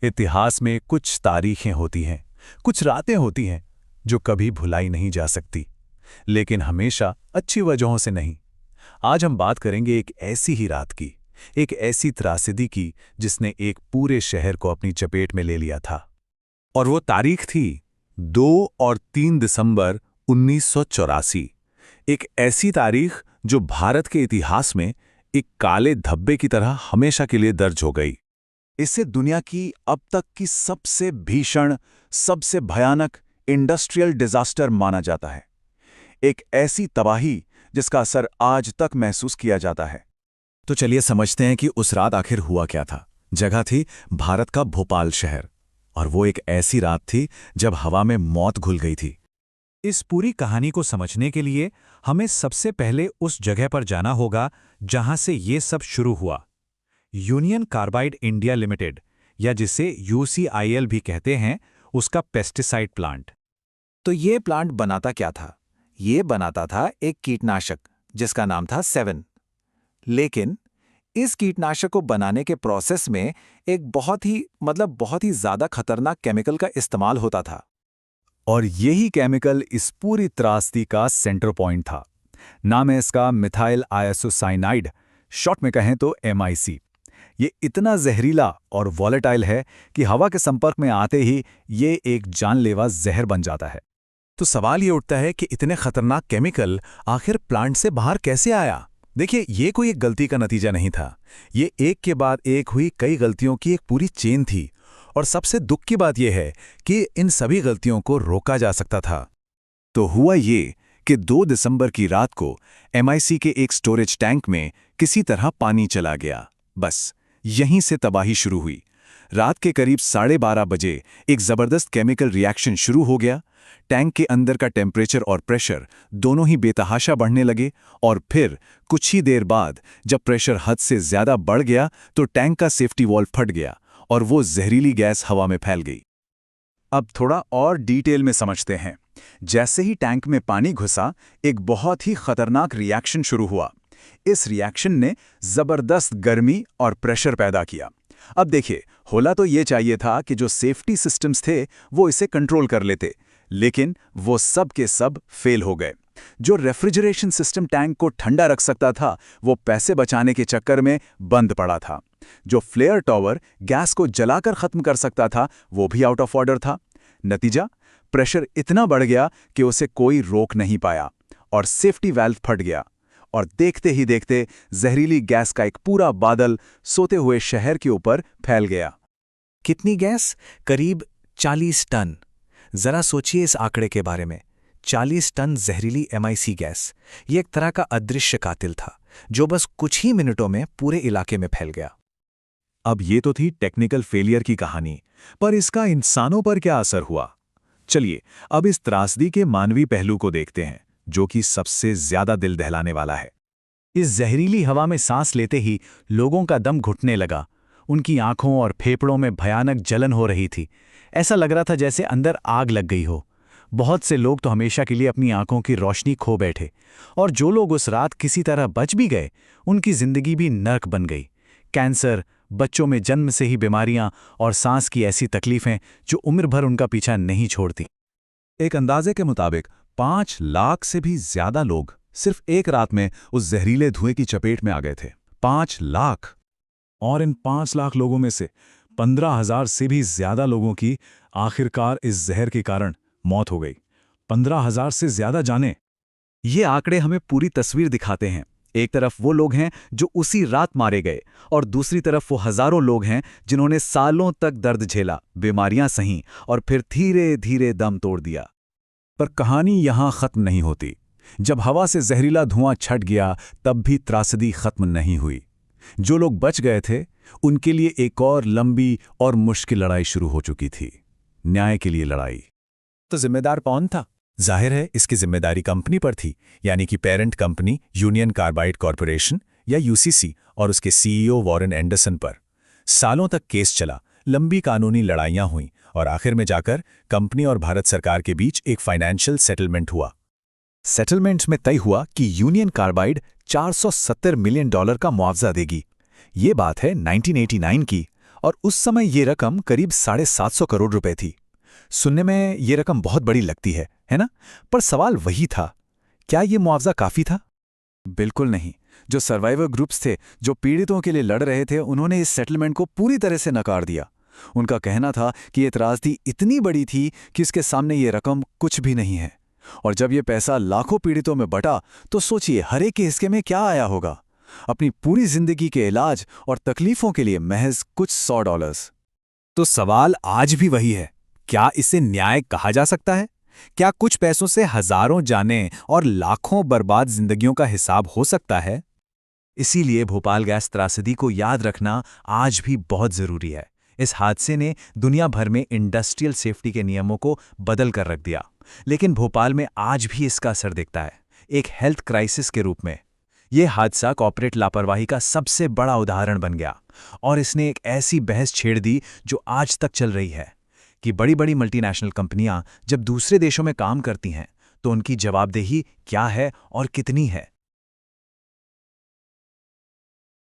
इतिहास में कुछ तारीखें होती हैं, कुछ रातें होती हैं जो कभी भुलाई नहीं जा सकती, लेकिन हमेशा अच्छी वजहों से नहीं। आज हम बात करेंगे एक ऐसी ही रात की, एक ऐसी त्रासदी की जिसने एक पूरे शहर को अपनी चपेट में ले लिया था। और वो तारीख थी 2 और 3 दिसंबर 1984। एक ऐसी तारीख जो भारत के इतिहास में एक काले धब्बे की तरह हमेशा के लिए दर्ज हो गई। इसे दुनिया की अब तक की सबसे भीषण, सबसे भयानक इंडस्ट्रियल डिजास्टर माना जाता है। एक ऐसी तबाही जिसका असर आज तक महसूस किया जाता है। तो चलिए समझते हैं कि उस रात आखिर हुआ क्या था। जगह थी भारत का भोपाल शहर, और वो एक ऐसी रात थी जब हवा में मौत घुल गई थी। इस पूरी कहानी को समझने के लिए हमें सबसे पहले उस जगह पर जाना होगा जहां से ये सब शुरू हुआ। यूनियन कार्बाइड इंडिया लिमिटेड, या जिसे यूसीआईएल भी कहते हैं, उसका पेस्टिसाइड प्लांट। तो ये प्लांट बनाता क्या था? ये बनाता था एक कीटनाशक जिसका नाम था 7। लेकिन इस कीटनाशक को बनाने के प्रोसेस में एक बहुत ही ज्यादा खतरनाक केमिकल का इस्तेमाल होता था। और यही केमिकल इस पूरी त्रासदी का सेंटर पॉइंट था। नाम है इसका मिथाइल आइसोसाइनाइड, शॉर्ट में कहें तो MIC। ये इतना जहरीला और वॉलेटाइल है कि हवा के संपर्क में आते ही ये एक जानलेवा जहर बन जाता है। तो सवाल ये उठता है कि इतने खतरनाक केमिकल आखिर प्लांट से बाहर कैसे आया? देखिए, ये कोई एक गलती का नतीजा नहीं था। ये एक के बाद एक हुई कई गलतियों की एक पूरी चेन थी। और सबसे दुख की बात यह है कि इन सभी गलतियों को रोका जा सकता था। तो हुआ ये कि 2 दिसंबर की रात को MIC के एक स्टोरेज टैंक में किसी तरह पानी चला गया। बस यहीं से तबाही शुरू हुई। रात के करीब 12:30 बजे एक जबरदस्त केमिकल रिएक्शन शुरू हो गया। टैंक के अंदर का टेम्परेचर और प्रेशर दोनों ही बेतहाशा बढ़ने लगे, और फिर कुछ ही देर बाद जब प्रेशर हद से ज्यादा बढ़ गया तो टैंक का सेफ्टी वॉल्व फट गया और वो जहरीली गैस हवा में फैल गई। अब थोड़ा और डिटेल में समझते हैं। जैसे ही टैंक में पानी घुसा, एक बहुत ही खतरनाक रिएक्शन शुरू हुआ। इस रिएक्शन ने जबरदस्त गर्मी और प्रेशर पैदा किया। अब देखिए, होला तो ये चाहिए था कि जो सेफ्टी सिस्टम्स थे वो इसे कंट्रोल कर लेते, लेकिन वो सब के सब फेल हो गए। जो रेफ्रिजरेशन सिस्टम टैंक को ठंडा रख सकता था, वो पैसे बचाने के चक्कर में बंद पड़ा था। जो फ्लेयर टॉवर गैस को जलाकर खत्म कर सकता था, वो भी आउट ऑफ ऑर्डर था। नतीजा, प्रेशर इतना बढ़ गया कि उसे कोई रोक नहीं पाया और सेफ्टी वाल्व फट गया। और देखते ही देखते जहरीली गैस का एक पूरा बादल सोते हुए शहर के ऊपर फैल गया। कितनी गैस? करीब 40 टन। जरा सोचिए इस आंकड़े के बारे में। 40 टन जहरीली MIC गैस। ये एक तरह का अदृश्य कातिल था जो बस कुछ ही मिनटों में पूरे इलाके में फैल गया। अब ये तो थी टेक्निकल फेलियर की कहानी, पर इसका इंसानों पर क्या असर हुआ? चलिए अब इस त्रासदी के मानवीय पहलू को देखते हैं, जो कि सबसे ज्यादा दिल दहलाने वाला है। इस जहरीली हवा में सांस लेते ही लोगों का दम घुटने लगा। उनकी आंखों और फेफड़ों में भयानक जलन हो रही थी। ऐसा लग रहा था जैसे अंदर आग लग गई हो। बहुत से लोग तो हमेशा के लिए अपनी आंखों की रोशनी खो बैठे, और जो लोग उस रात किसी तरह बच भी गए, उनकी जिंदगी भी नर्क बन गई। कैंसर, बच्चों में जन्म से ही बीमारियां और सांस की ऐसी तकलीफें जो उम्र भर उनका पीछा नहीं छोड़ती। एक अंदाजे के मुताबिक 5 लाख से भी ज्यादा लोग सिर्फ एक रात में उस जहरीले धुएं की चपेट में आ गए थे। 5 लाख! और इन 5 लाख लोगों में से 15,000 से भी ज्यादा लोगों की आखिरकार इस जहर के कारण मौत हो गई। 15,000 से ज्यादा जाने। ये आंकड़े हमें पूरी तस्वीर दिखाते हैं। एक तरफ वो लोग हैं जो उसी रात मारे गए, और दूसरी तरफ वो हजारों लोग हैं जिन्होंने सालों तक दर्द झेला, बीमारियां सही और फिर धीरे धीरे दम तोड़ दिया। पर कहानी यहां खत्म नहीं होती। जब हवा से जहरीला धुआं छट गया, तब भी त्रासदी खत्म नहीं हुई। जो लोग बच गए थे, उनके लिए एक और लंबी और मुश्किल लड़ाई शुरू हो चुकी थी। न्याय के लिए लड़ाई। तो जिम्मेदार कौन था? जाहिर है इसकी जिम्मेदारी कंपनी पर थी, यानी कि parent company union carbide corporation या UCC और उसके CEO वॉरेन एंडरसन पर। सालों तक केस चला, लंबी कानूनी लड़ाइयां हुईं, और आखिर में जाकर कंपनी और भारत सरकार के बीच एक फाइनेंशियल सेटलमेंट हुआ। सेटलमेंट्स में तय हुआ कि यूनियन कार्बाइड $470 मिलियन का मुआवजा देगी। ये बात है 1989 की, और उस समय ये रकम करीब 750 करोड़ रुपए थी। सुनने में ये रकम बहुत बड़ी लगती है ना? पर सवाल वही था, क्या ये मुआवजा काफी था? बिल्कुल नहीं। जो सर्वाइवर ग्रुप्स थे, जो पीड़ितों के लिए लड़ रहे थे, उन्होंने इस सेटलमेंट को पूरी तरह से नकार दिया। उनका कहना था कि ये त्रासदी इतनी बड़ी थी कि इसके सामने ये रकम कुछ भी नहीं है। और जब ये पैसा लाखों पीड़ितों में बटा, तो सोचिए हर एक के हिस्से में क्या आया होगा। अपनी पूरी जिंदगी के इलाज और तकलीफों के लिए महज कुछ $100। तो सवाल आज भी वही है, क्या इसे न्याय कहा जा सकता है? क्या कुछ पैसों से हजारों जानें और लाखों बर्बाद जिंदगियों का हिसाब हो सकता है? इसीलिए भोपाल गैस त्रासदी को याद रखना आज भी बहुत जरूरी है। इस हादसे ने दुनिया भर में इंडस्ट्रियल सेफ्टी के नियमों को बदल कर रख दिया, लेकिन भोपाल में आज भी इसका असर दिखता है, एक हेल्थ क्राइसिस के रूप में। यह हादसा कॉर्पोरेट लापरवाही का सबसे बड़ा उदाहरण बन गया, और इसने एक ऐसी बहस छेड़ दी जो आज तक चल रही है कि बड़ी बड़ी मल्टीनेशनल कंपनियां जब दूसरे देशों में काम करती हैं तो उनकी जवाबदेही क्या है और कितनी है।